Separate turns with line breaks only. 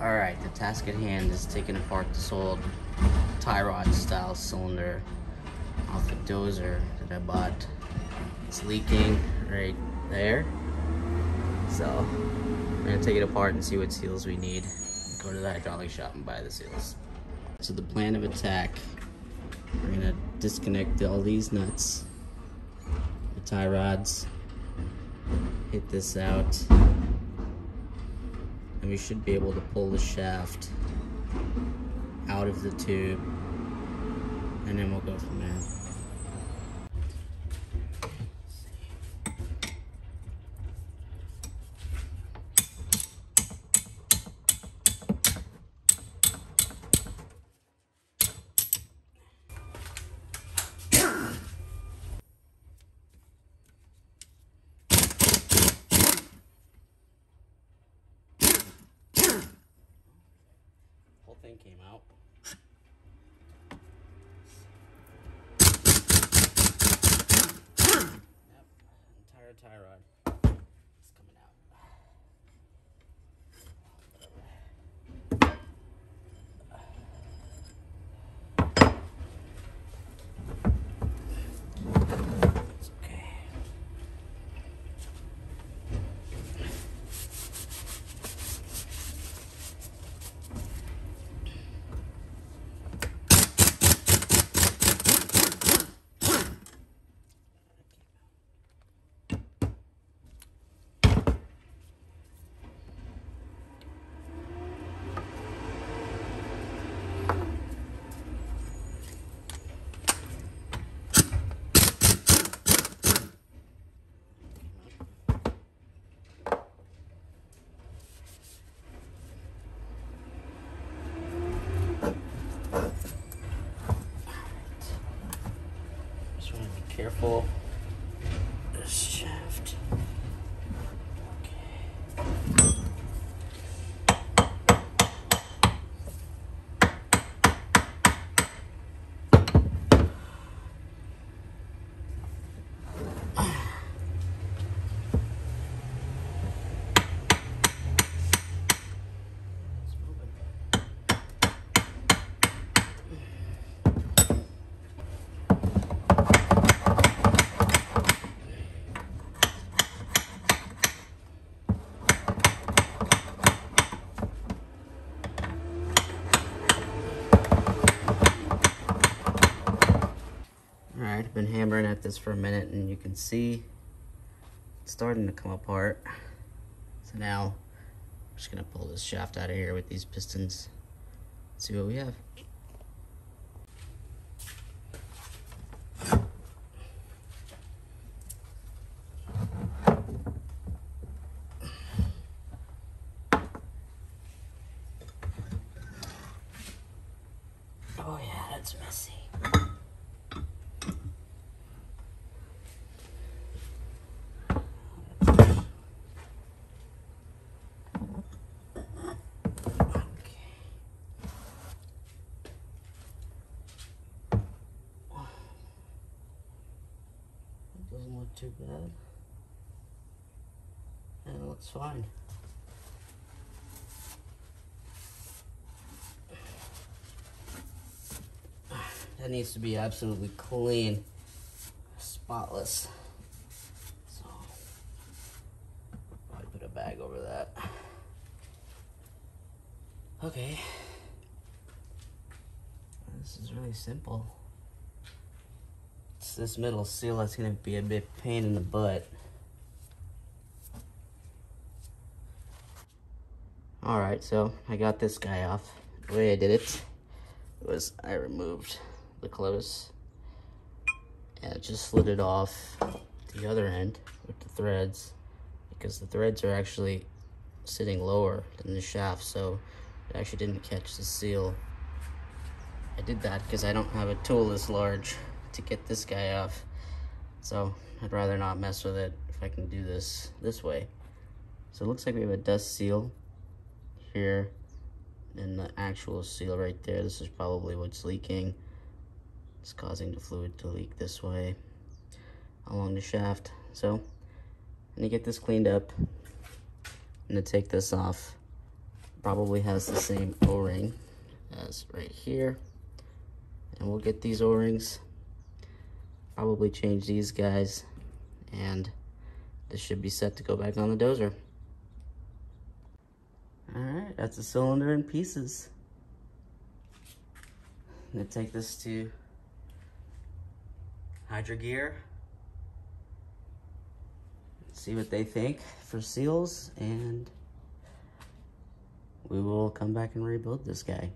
Alright, the task at hand is taking apart this old tie rod style cylinder off a Dozer that I bought. It's leaking right there. So I'm gonna take it apart and see what seals we need. Go to the hydraulic shop and buy the seals. So the plan of attack, we're gonna disconnect all these nuts, the tie rods, hit this out, and we should be able to pull the shaft out of the tube, and then we'll go from there. Whole thing came out. Yep, entire tie rod is coming out. It's okay. Careful. This shaft. Alright, I've been hammering at this for a minute and you can see it's starting to come apart. So now I'm just gonna pull this shaft out of here with these pistons. See what we have. Oh yeah, that's messy. Doesn't look too bad. And it looks fine. That needs to be absolutely clean, spotless. So, probably put a bag over that. Okay. This is really simple. It's this middle seal that's gonna be a bit pain in the butt. Alright, so I got this guy off. The way I did it was I removed the close and I just slid it off the other end with the threads, because the threads are actually sitting lower than the shaft, so it actually didn't catch the seal. I did that because I don't have a tool this large to get this guy off, so I'd rather not mess with it if I can do this way. So it looks like we have a dust seal here and the actual seal right there. This is probably what's leaking. It's causing the fluid to leak this way along the shaft. So I'm gonna get this cleaned up. I'm gonna take this off, Probably has the same O-ring as right here. And we'll get these O-rings, probably change these guys, and this should be set to go back on the Dozer. All right, that's a cylinder in pieces. I'm gonna take this to Hydro Gear, see what they think for seals, and we will come back and rebuild this guy.